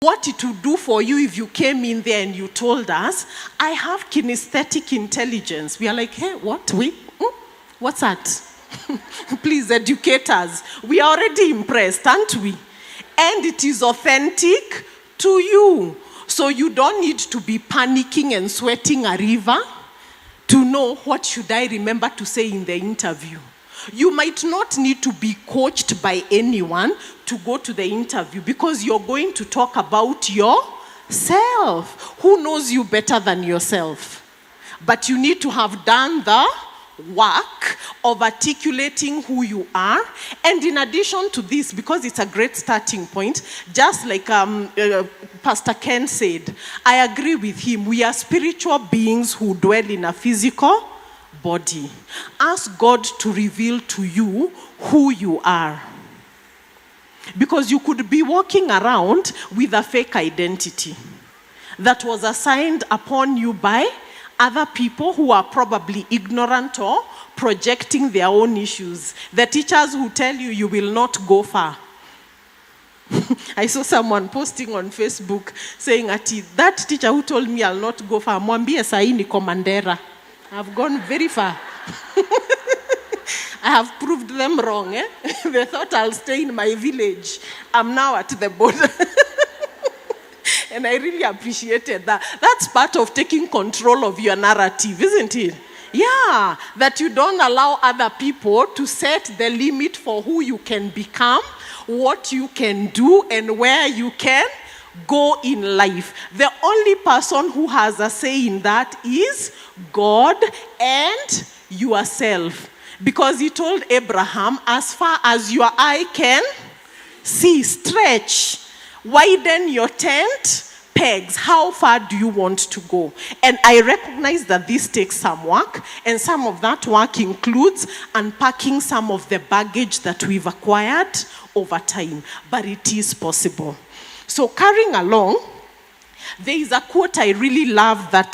what it would do for you if you came in there and you told us, I have kinesthetic intelligence. We are like, hey, what? What's that? Please educate us. We are already impressed, aren't we? And it is authentic to you. So you don't need to be panicking and sweating a river to know what should I remember to say in the interview. You might not need to be coached by anyone to go to the interview because you're going to talk about yourself. Who knows you better than yourself? But you need to have done the work of articulating who you are. And in addition to this, because it's a great starting point, just like Pastor Ken said, I agree with him. We are spiritual beings who dwell in a physical body. Ask God to reveal to you who you are. Because you could be walking around with a fake identity that was assigned upon you by other people who are probably ignorant or projecting their own issues. The teachers who tell you you will not go far. I saw someone posting on Facebook saying, that teacher who told me I'll not go far, mwambie sahi niko Mandera. I've gone very far. I have proved them wrong. They thought I'll stay in my village. I'm now at the border. And I really appreciated that. That's part of taking control of your narrative, isn't it? Yeah, that you don't allow other people to set the limit for who you can become, what you can do, and where you can go in life. The only person who has a say in that is God and yourself. Because he told Abraham, as far as your eye can see, stretch, widen your tent pegs. How far do you want to go? And I recognize that this takes some work, and some of that work includes unpacking some of the baggage that we've acquired over time. But it is possible. So carrying along, there is a quote I really love that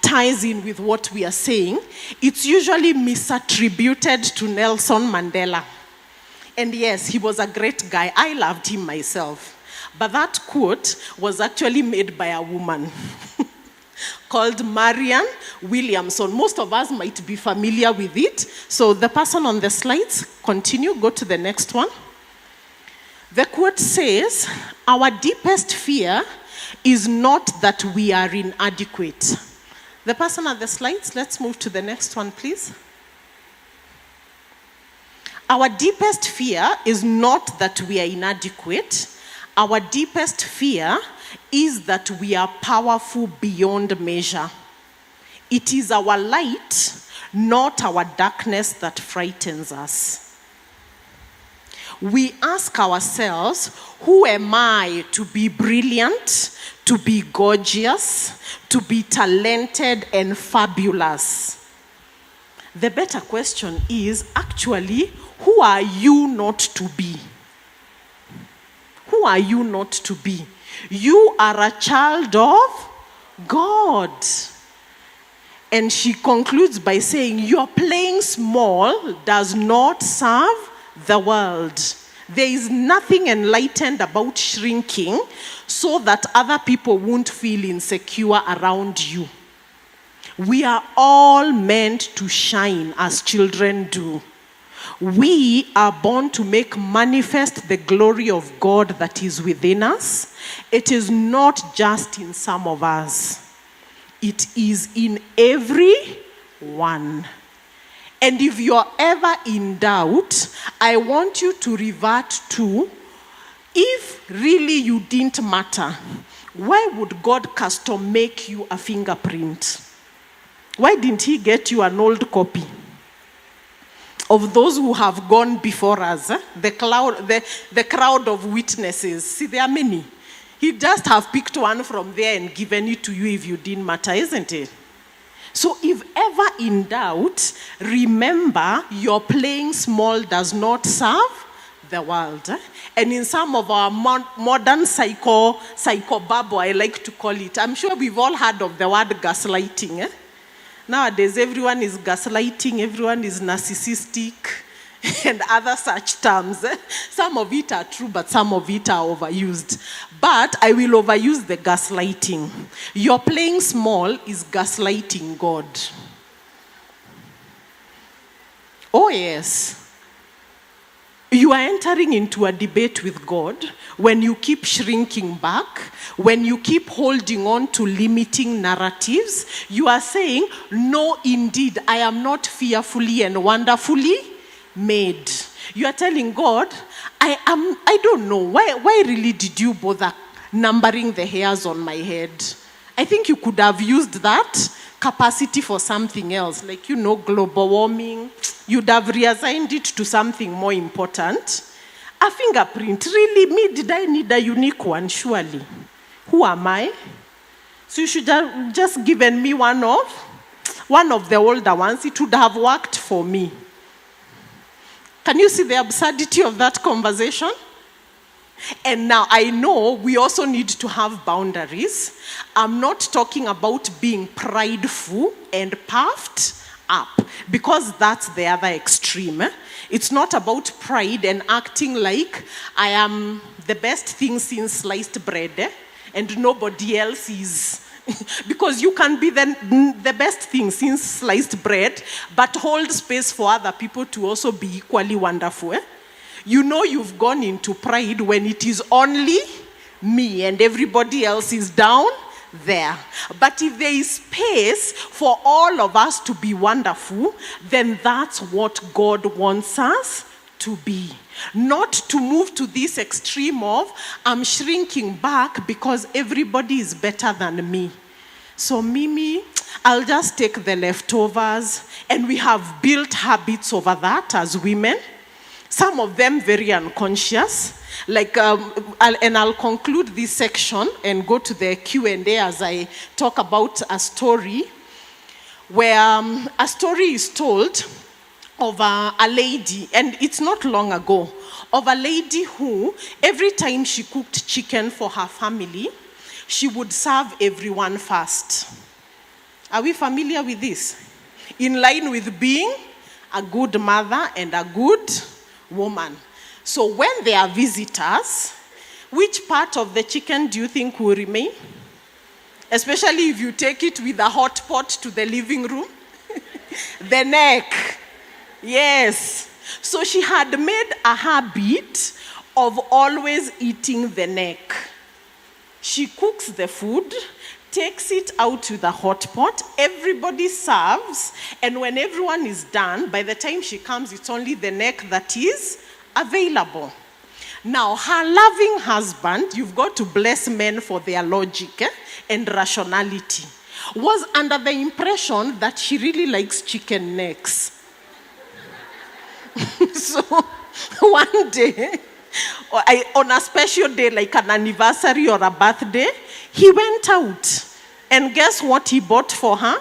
ties in with what we are saying. It's usually misattributed to Nelson Mandela. And yes, he was a great guy. I loved him myself. But that quote was actually made by a woman called Marianne Williamson. Most of us might be familiar with it. So the person on the slides, continue, go to the next one. The quote says, our deepest fear is not that we are inadequate. The person on the slides, let's move to the next one, please. Our deepest fear is not that we are inadequate. Our deepest fear is that we are powerful beyond measure. It is our light, not our darkness, that frightens us. We ask ourselves, who am I to be brilliant, to be gorgeous, to be talented and fabulous? The better question is, actually, who are you not to be? Who are you not to be? You are a child of God. And she concludes by saying, your playing small does not serve the world. There is nothing enlightened about shrinking so that other people won't feel insecure around you. We are all meant to shine as children do. We are born to make manifest the glory of God that is within us. It is not just in some of us. It is in every one. And if you're ever in doubt, I want you to revert to, if really you didn't matter, why would God custom make you a fingerprint? Why didn't he get you an old copy of those who have gone before us? The crowd of witnesses. See, there are many. He'd just have picked one from there and given it to you if you didn't matter, isn't it? So if ever in doubt, remember your playing small does not serve the world. And in some of our modern psychobabble, I like to call it, I'm sure we've all heard of the word gaslighting. Nowadays, everyone is gaslighting, everyone is narcissistic, and other such terms. Some of it are true, but some of it are overused. But I will overuse the gaslighting. Your playing small is gaslighting God. Oh, yes. You are entering into a debate with God when you keep shrinking back, when you keep holding on to limiting narratives. You are saying, no, indeed, I am not fearfully and wonderfully made. You are telling God, I don't know, why really did you bother numbering the hairs on my head? I think you could have used that capacity for something else, like, global warming. You'd have reassigned it to something more important. A fingerprint, really, me, did I need a unique one, surely? Who am I? So you should have just given me one of the older ones. It would have worked for me. Can you see the absurdity of that conversation? And now I know we also need to have boundaries. I'm not talking about being prideful and puffed up, because that's the other extreme. It's not about pride and acting like I am the best thing since sliced bread, and nobody else is. Because you can be the best thing since sliced bread, but hold space for other people to also be equally wonderful. You've gone into pride when it is only me and everybody else is down there. But if there is space for all of us to be wonderful, then that's what God wants us to be. Not to move to this extreme of, I'm shrinking back because everybody is better than me. So Mimi, I'll just take the leftovers. And we have built habits over that as women. Some of them very unconscious. I'll conclude this section and go to the Q&A as I talk about a story where a story is told of a lady, and it's not long ago, of a lady who, every time she cooked chicken for her family, she would serve everyone first. Are we familiar with this? In line with being a good mother and a good woman. So when there are visitors, which part of the chicken do you think will remain? Especially if you take it with a hot pot to the living room. The neck. Yes. So she had made a habit of always eating the neck. She cooks the food, takes it out to the hot pot, everybody serves, and when everyone is done, by the time she comes, it's only the neck that is available. Now, her loving husband, you've got to bless men for their logic and rationality, was under the impression that she really likes chicken necks. So, one day, on a special day, like an anniversary or a birthday, he went out. And guess what he bought for her?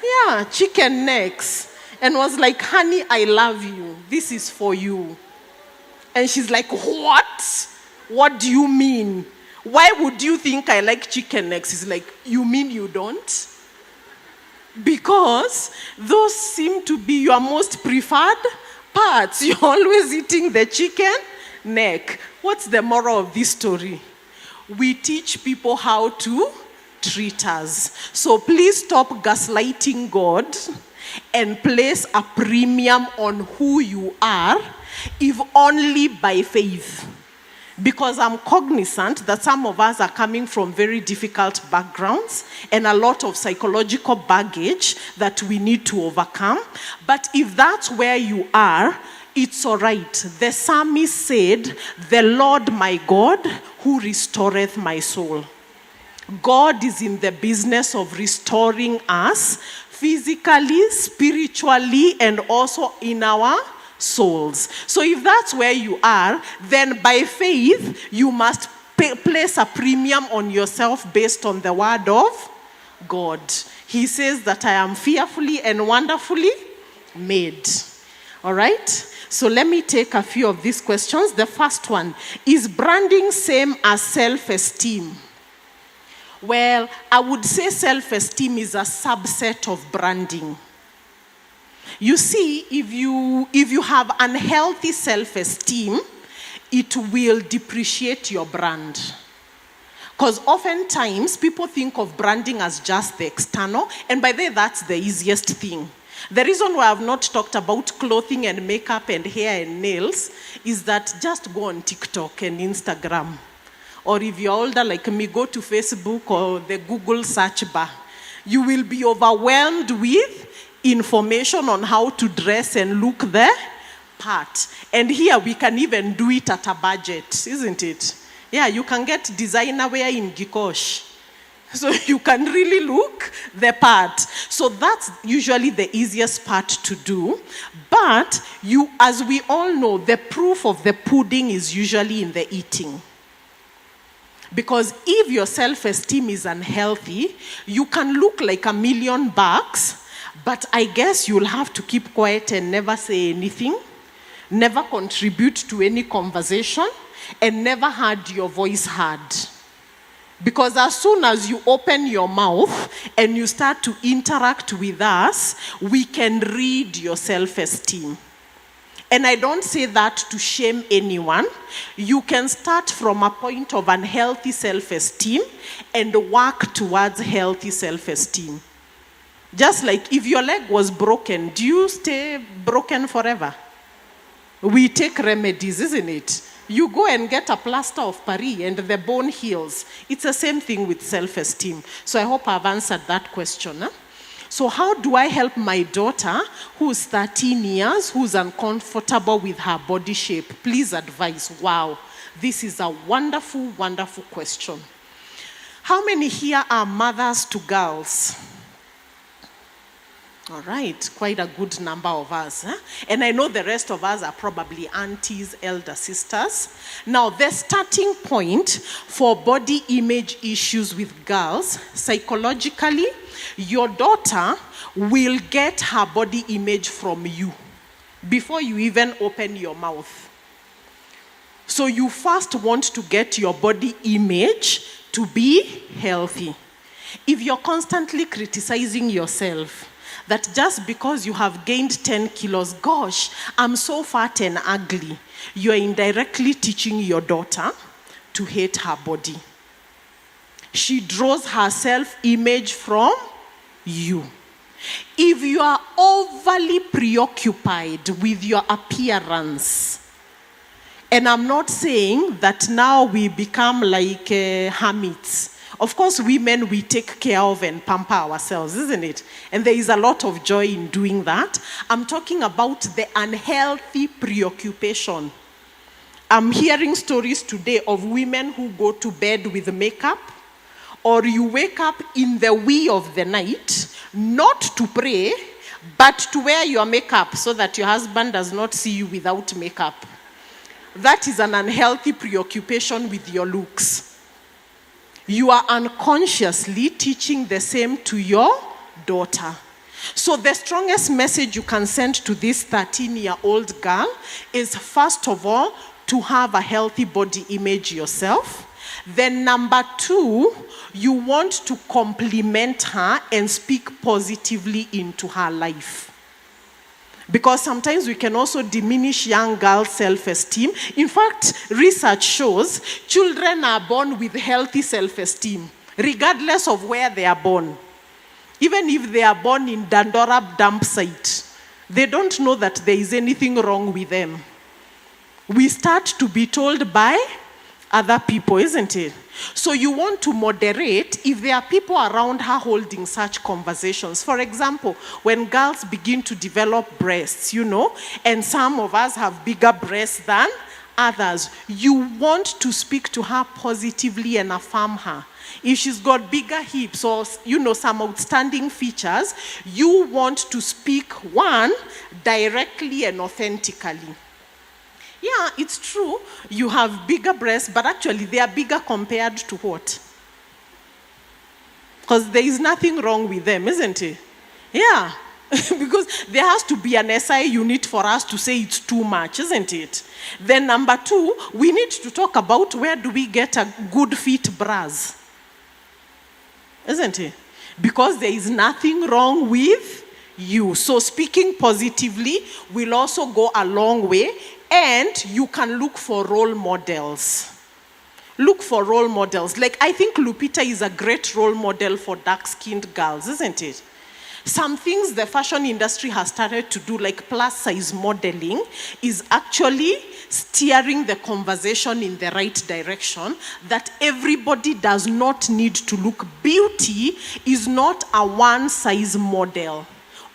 Yeah, chicken necks. And was like, honey, I love you. This is for you. And she's like, what? What do you mean? Why would you think I like chicken necks? He's like, you mean you don't? Because those seem to be your most preferred parts. You're always eating the chicken neck. What's the moral of this story? We teach people how to treat us. So please stop gaslighting God and place a premium on who you are, if only by faith. Because I'm cognizant that some of us are coming from very difficult backgrounds and a lot of psychological baggage that we need to overcome. But if that's where you are, it's all right. The psalmist said, the Lord my God who restoreth my soul. God is in the business of restoring us physically, spiritually, and also in our souls. So if that's where you are, then by faith, you must place a premium on yourself based on the word of God. He says that I am fearfully and wonderfully made. All right? So let me take a few of these questions. The first one, is branding same as self-esteem? Well, I would say self-esteem is a subset of branding. You see, if you have unhealthy self-esteem, it will depreciate your brand. Because oftentimes, people think of branding as just the external, and by the way, that's the easiest thing. The reason why I've not talked about clothing and makeup and hair and nails is that just go on TikTok and Instagram. Or if you're older like me, go to Facebook or the Google search bar. You will be overwhelmed with information on how to dress and look the part. And here we can even do it at a budget, isn't it? Yeah, you can get designer wear in Gikosh. So you can really look the part. So that's usually the easiest part to do. But as we all know, the proof of the pudding is usually in the eating. Because if your self-esteem is unhealthy, you can look like $1,000,000, but I guess you'll have to keep quiet and never say anything, never contribute to any conversation, and never had your voice heard. Because as soon as you open your mouth and you start to interact with us, we can read your self-esteem. And I don't say that to shame anyone. You can start from a point of unhealthy self-esteem and work towards healthy self-esteem. Just like if your leg was broken, do you stay broken forever? We take remedies, isn't it? You go and get a plaster of Paris and the bone heals. It's the same thing with self-esteem. So I hope I've answered that question. So how do I help my daughter who's 13 years, who's uncomfortable with her body shape? Please advise. Wow, this is a wonderful, wonderful question. How many here are mothers to girls? All right, quite a good number of us. And I know the rest of us are probably aunties, elder sisters. Now, the starting point for body image issues with girls, psychologically, your daughter will get her body image from you before you even open your mouth. So you first want to get your body image to be healthy. If you're constantly criticizing yourself, that just because you have gained 10 kilos, gosh, I'm so fat and ugly, you're indirectly teaching your daughter to hate her body. She draws her self-image from you. If you are overly preoccupied with your appearance, and I'm not saying that now we become like hermits. Of course, women, we take care of and pamper ourselves, isn't it? And there is a lot of joy in doing that. I'm talking about the unhealthy preoccupation. I'm hearing stories today of women who go to bed with makeup, or you wake up in the wee of the night, not to pray, but to wear your makeup so that your husband does not see you without makeup. That is an unhealthy preoccupation with your looks. You are unconsciously teaching the same to your daughter. So the strongest message you can send to this 13-year-old girl is, first of all, to have a healthy body image yourself. Then number 2, you want to compliment her and speak positively into her life. Because sometimes we can also diminish young girls' self-esteem. In fact, research shows children are born with healthy self-esteem, regardless of where they are born. Even if they are born in Dandora dump site, they don't know that there is anything wrong with them. We start to be told by other people, isn't it? So you want to moderate if there are people around her holding such conversations. For example, when girls begin to develop breasts, and some of us have bigger breasts than others, you want to speak to her positively and affirm her. If she's got bigger hips or, some outstanding features, you want to speak, one, directly and authentically. Yeah, it's true, you have bigger breasts, but actually they are bigger compared to what? Because there is nothing wrong with them, isn't it? Yeah, because there has to be an SI unit for us to say it's too much, isn't it? Then number 2, we need to talk about where do we get a good fit bras, isn't it? Because there is nothing wrong with you. So speaking positively will also go a long way, and you can look for role models. Look for role models. Like, I think Lupita is a great role model for dark-skinned girls, isn't it? Some things the fashion industry has started to do, like plus-size modeling, is actually steering the conversation in the right direction, that everybody does not need to look. Beauty is not a one-size model,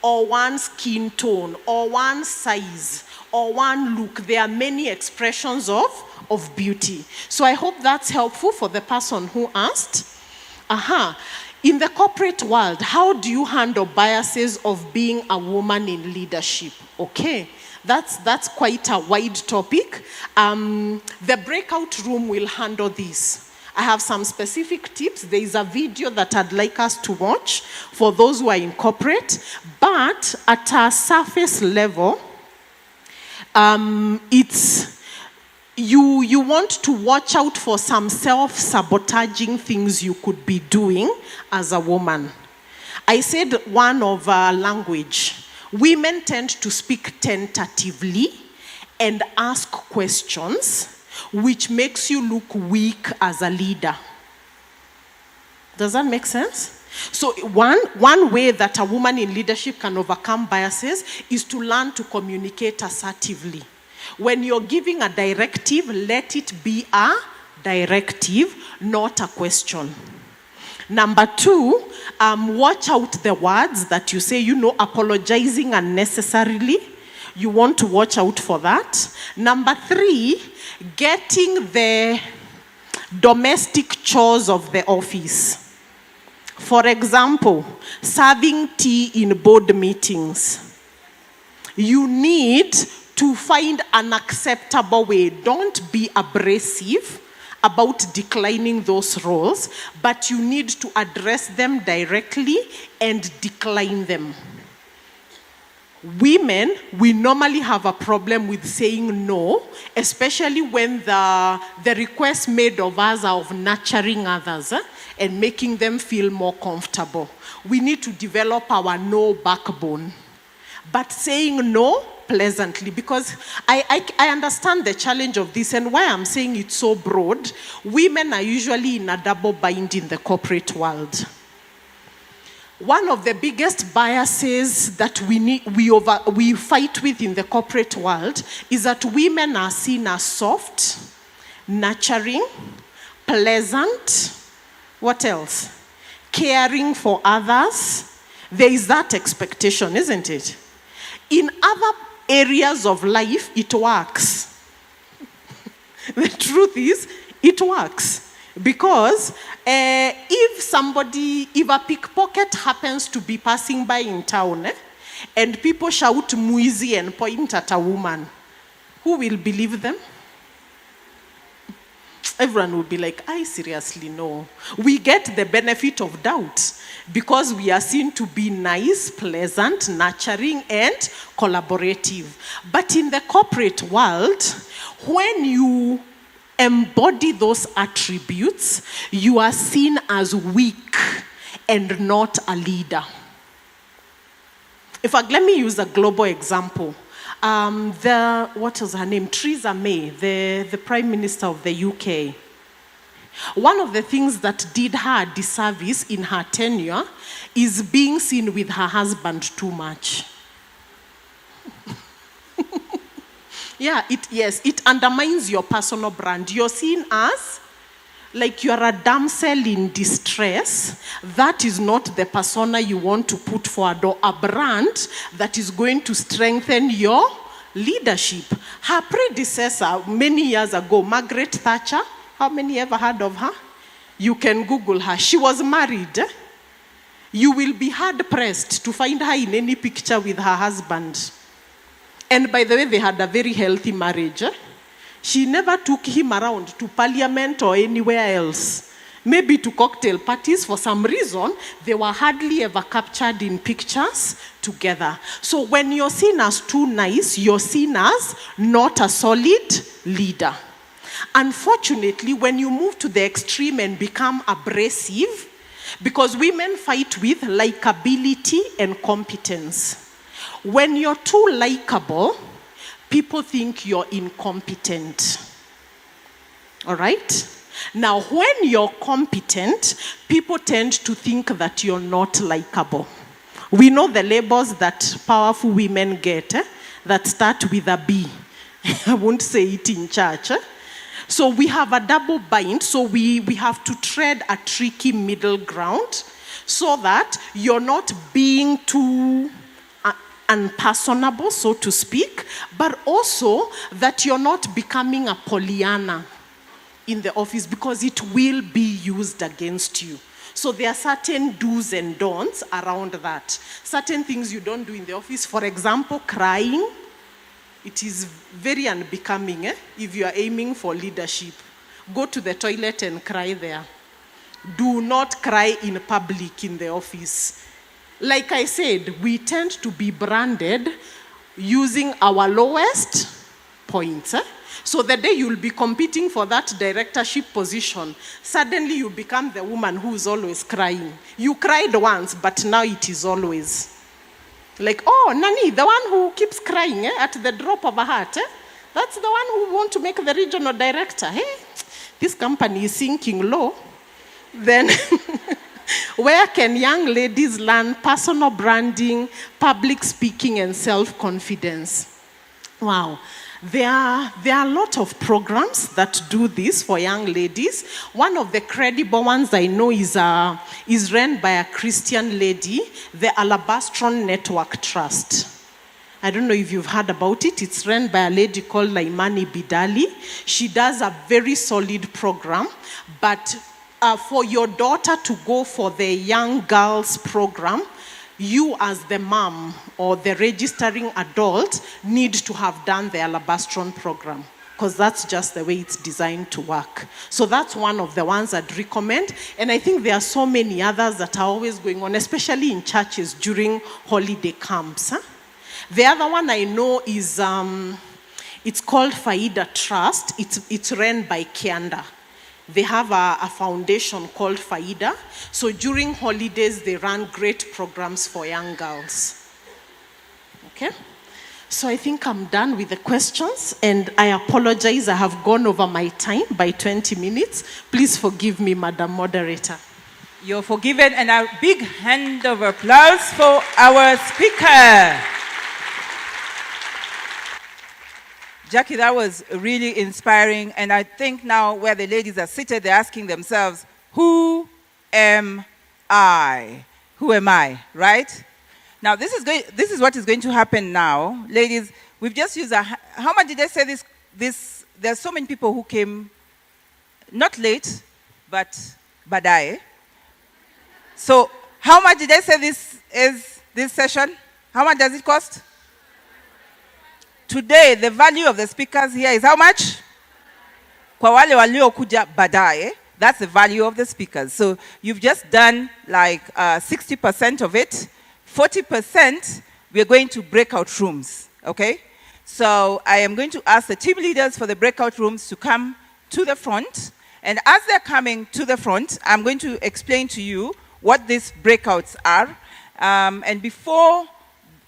or one skin tone, or one size, or one look. There are many expressions of beauty. So I hope that's helpful for the person who asked. In the corporate world, how do you handle biases of being a woman in leadership? Okay, that's quite a wide topic. The breakout room will handle this. I have some specific tips. There is a video that I'd like us to watch for those who are in corporate. But at a surface level, you want to watch out for some self-sabotaging things you could be doing as a woman. I said one of language. Women tend to speak tentatively and ask questions, which makes you look weak as a leader. Does that make sense? So one way that a woman in leadership can overcome biases is to learn to communicate assertively. When you're giving a directive, let it be a directive, not a question. Number 2, watch out the words that you say, apologizing unnecessarily. You want to watch out for that. Number 3, getting the domestic chores of the office. For example, serving tea in board meetings. You need to find an acceptable way. Don't be abrasive about declining those roles, but you need to address them directly and decline them. Women, we normally have a problem with saying no, especially when the requests made of us are of nurturing others and making them feel more comfortable. We need to develop our no backbone. But saying no pleasantly, because I understand the challenge of this, and why I'm saying it's so broad. Women are usually in a double bind in the corporate world. One of the biggest biases that we fight with in the corporate world is that women are seen as soft, nurturing, pleasant, what else? Caring for others. There is that expectation, isn't it? In other areas of life, it works. The truth is, it works. Because if a pickpocket happens to be passing by in town, and people shout muizi and point at a woman, who will believe them? Everyone will be like, I seriously know. We get the benefit of doubt because we are seen to be nice, pleasant, nurturing, and collaborative. But in the corporate world, when you embody those attributes, you are seen as weak and not a leader. In fact, let me use a global example. What was her name? Theresa May, the Prime Minister of the UK. One of the things that did her a disservice in her tenure is being seen with her husband too much. It undermines your personal brand. You're seen as like you're a damsel in distress. That is not the persona you want to put forward, or a brand that is going to strengthen your leadership. Her predecessor many years ago, Margaret Thatcher, how many ever heard of her? You can Google her. She was married. You will be hard-pressed to find her in any picture with her husband. And by the way, they had a very healthy marriage. She never took him around to parliament or anywhere else. Maybe to cocktail parties. For some reason, they were hardly ever captured in pictures together. So when you're seen as too nice, you're seen as not a solid leader. Unfortunately, when you move to the extreme and become abrasive, Because women fight with likability and competence. When you're too likable, people think you're incompetent. All right? Now, when you're competent, people tend to think that you're not likable. We know the labels that powerful women get that start with a B. I won't say it in church. So we have a double bind, so we have to tread a tricky middle ground so that you're not being too unpersonable, so to speak, but also that you're not becoming a Pollyanna in the office, because it will be used against you. So there are certain do's and don'ts around that. Certain things you don't do in the office. For example, crying. It is very unbecoming if you are aiming for leadership. Go to the toilet and cry there. Do not cry in public in the office. Like I said, we tend to be branded using our lowest points. So the day you'll be competing for that directorship position, suddenly you become the woman who is always crying. You cried once, but now it is always. Like, oh, Nani, the one who keeps crying at the drop of a hat. That's the one who wants to make the regional director. Hey, this company is sinking low. Then, where can young ladies learn personal branding, public speaking, and self-confidence? Wow. There are a lot of programs that do this for young ladies. One of the credible ones I know is run by a Christian lady, the Alabastron Network Trust. I don't know if you've heard about it. It's run by a lady called Laimani Bidali. She does a very solid program, but for your daughter to go for the young girls program, you as the mom or the registering adult need to have done the Alabastron program, because that's just the way it's designed to work. So that's one of the ones I'd recommend. And I think there are so many others that are always going on, especially in churches during holiday camps. The other one I know is, it's called Faida Trust. It's run by Kianda. They have a foundation called Faida. So during holidays, they run great programs for young girls. Okay? So I think I'm done with the questions, and I apologize. I have gone over my time by 20 minutes. Please forgive me, Madam Moderator. You're forgiven, and a big hand of applause for our speaker. Jackie, that was really inspiring, and I think now where the ladies are seated, they're asking themselves, who am I? Who am I, right? Now, this is what is going to happen now. Ladies, we've just used how much did I say this? There's so many people who came, not late, but badai. So, how much did I say this is, this session? How much does it cost? Today, the value of the speakers here is how much? Kwa wale waliokuja baadaye, that's the value of the speakers. So you've just done like 60% of it. 40%, we're going to breakout rooms, okay? So I am going to ask the team leaders for the breakout rooms to come to the front. And as they're coming to the front, I'm going to explain to you what these breakouts are. And before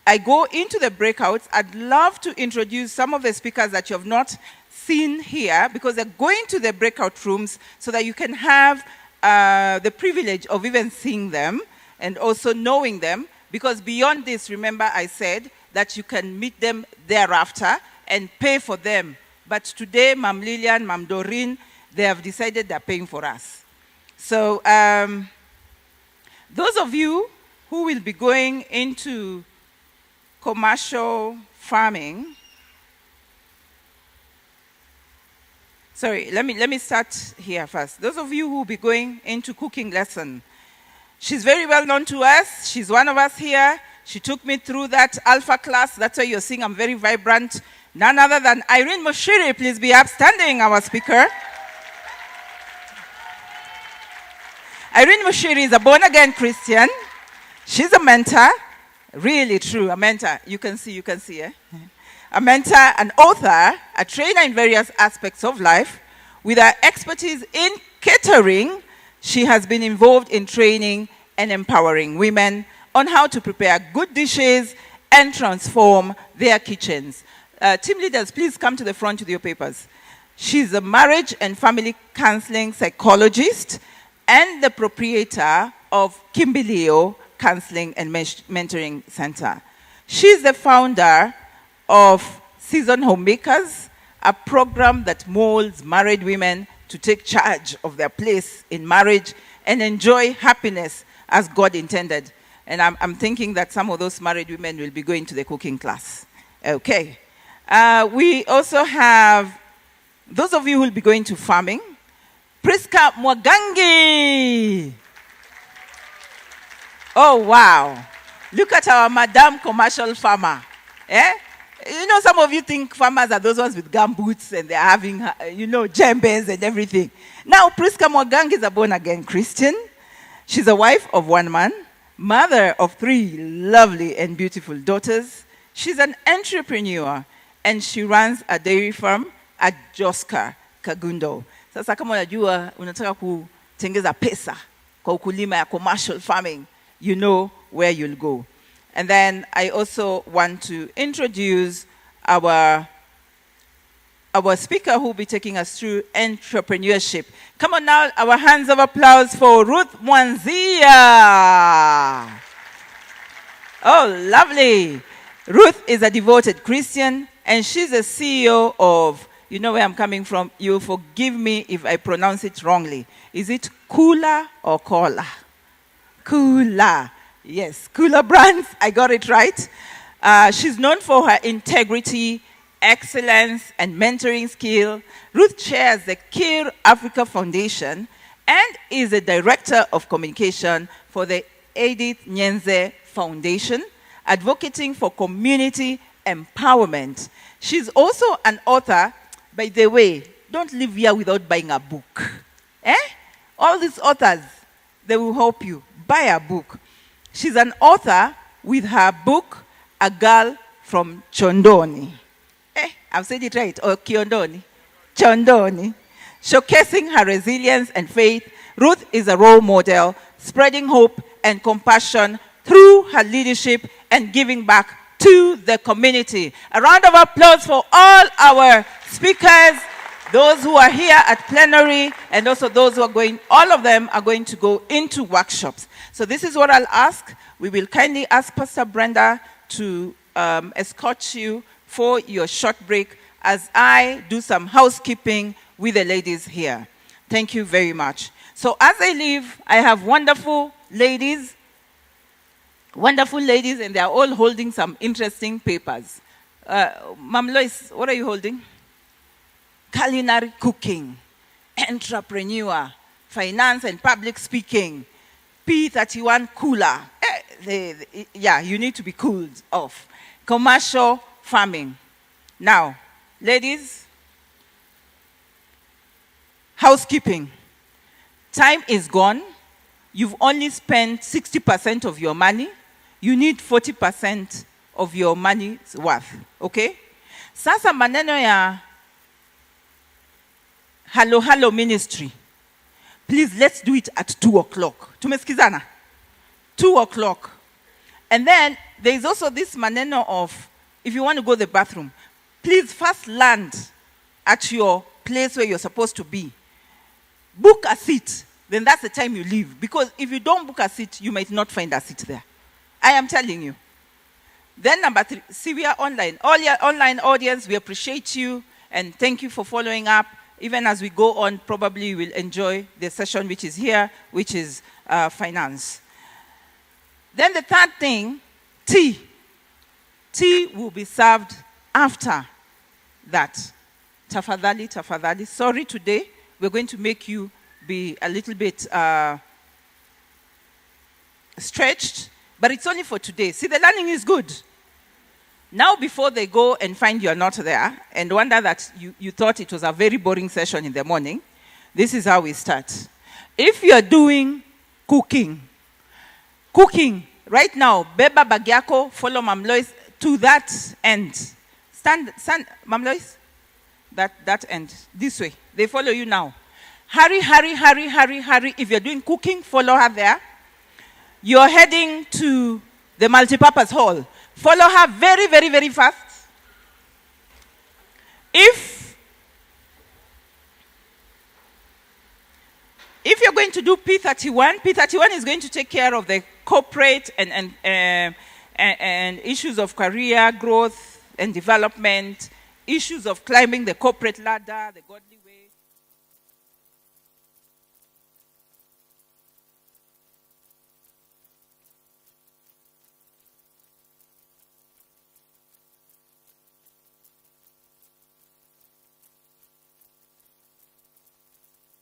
I go into the breakouts, I'd love to introduce some of the speakers that you have not seen here, because they're going to the breakout rooms so that you can have the privilege of even seeing them and also knowing them. Because beyond this, remember I said that you can meet them thereafter and pay for them. But today, Mam Lilian, Mam Doreen, they have decided they're paying for us. So those of you who will be going into commercial farming, sorry, let me start here first. Those of you who will be going into cooking lesson, she's very well known to us. She's one of us here. She took me through that alpha class. That's why you're seeing I'm very vibrant. None other than Irene Mushiri. Please be upstanding, our speaker. Irene Mushiri is a born-again Christian. She's a mentor. Really true, a mentor. You can see, eh? A mentor, an author, a trainer in various aspects of life, with her expertise in catering, She has been involved in training and empowering women on how to prepare good dishes and transform their kitchens. Team leaders, please come to the front with your papers. She's a marriage and family counseling psychologist and the proprietor of Kimbilio Counseling and Mentoring Center. She's the founder of Seasoned Homemakers, a program that molds married women to take charge of their place in marriage and enjoy happiness as God intended. And I'm thinking that some of those married women will be going to the cooking class. Okay. We also have those of you who will be going to farming. Priska Mwagangi. Oh, wow. Look at our Madam Commercial Farmer. Eh? You know, some of you think farmers are those ones with gumboots and they're having, djembes and everything. Now, Priska Mwagangi is a born-again Christian. She's a wife of one man, mother of 3 lovely and beautiful daughters. She's an entrepreneur, and she runs a dairy farm at Joska, Kagundo. Sasa kama unajua unataka kutengeza pesa kwa ukulima ya commercial farming, you know where you'll go. And then I also want to introduce our speaker who will be taking us through entrepreneurship. Come on now, our hands of applause for Ruth Mwanzia. Oh, lovely. Ruth is a devoted Christian, and she's a CEO of, you know where I'm coming from, you forgive me if I pronounce it wrongly. Is it Kula or Kola? Kula. Yes, Kula Brands, I got it right. She's known for her integrity, excellence, and mentoring skill. Ruth chairs the Kir Africa Foundation and is a director of communication for the Edith Nyenze Foundation, advocating for community empowerment. She's also an author. By the way, don't live here without buying a book. All these authors, they will help you. Buy a book. She's an author with her book, A Girl from Chondoni. I've said it right. Or Kiondoni. Chondoni. Showcasing her resilience and faith, Ruth is a role model, spreading hope and compassion through her leadership and giving back to the community. A round of applause for all our speakers, those who are here at plenary, and also those who are going, all of them are going to go into workshops. So this is what I'll ask. We will kindly ask Pastor Brenda to escort you for your short break as I do some housekeeping with the ladies here. Thank you very much. So as I leave, I have wonderful ladies, and they are all holding some interesting papers. Ma'am Lois, what are you holding? Culinary cooking, entrepreneur, finance and public speaking, P31 cooler. Yeah, you need to be cooled off. Commercial farming. Now, ladies, housekeeping. Time is gone. You've only spent 60% of your money. You need 40% of your money's worth. Okay? Sasa maneno ya Halo ministry. Please, let's do it at 2 o'clock. Tumesikizana? 2 o'clock. And then there is also this maneno of, if you want to go to the bathroom, please first land at your place where you're supposed to be. Book a seat. Then that's the time you leave. Because if you don't book a seat, you might not find a seat there. I am telling you. Then number 3, see, we are online. All your online audience, we appreciate you. And thank you for following up. Even as we go on, probably you will enjoy the session which is here, which is finance. Then the third thing, tea. Tea will be served after that. Tafadhali. Sorry, today we're going to make you be a little bit stretched, but it's only for today. See, the learning is good. Now, before they go and find you're not there and wonder that you thought it was a very boring session in the morning, this is how we start. If you're doing cooking, right now, beba bagyako, follow Mam Lois to that end. Stand, Mam Lois, that end, this way. They follow you now. Hurry, hurry, hurry, hurry, hurry. If you're doing cooking, follow her there. You're heading to the multipurpose hall. Follow her very, very, very fast. If you're going to do P31, P31 is going to take care of the corporate and issues of career growth and development, issues of climbing the corporate ladder, the godly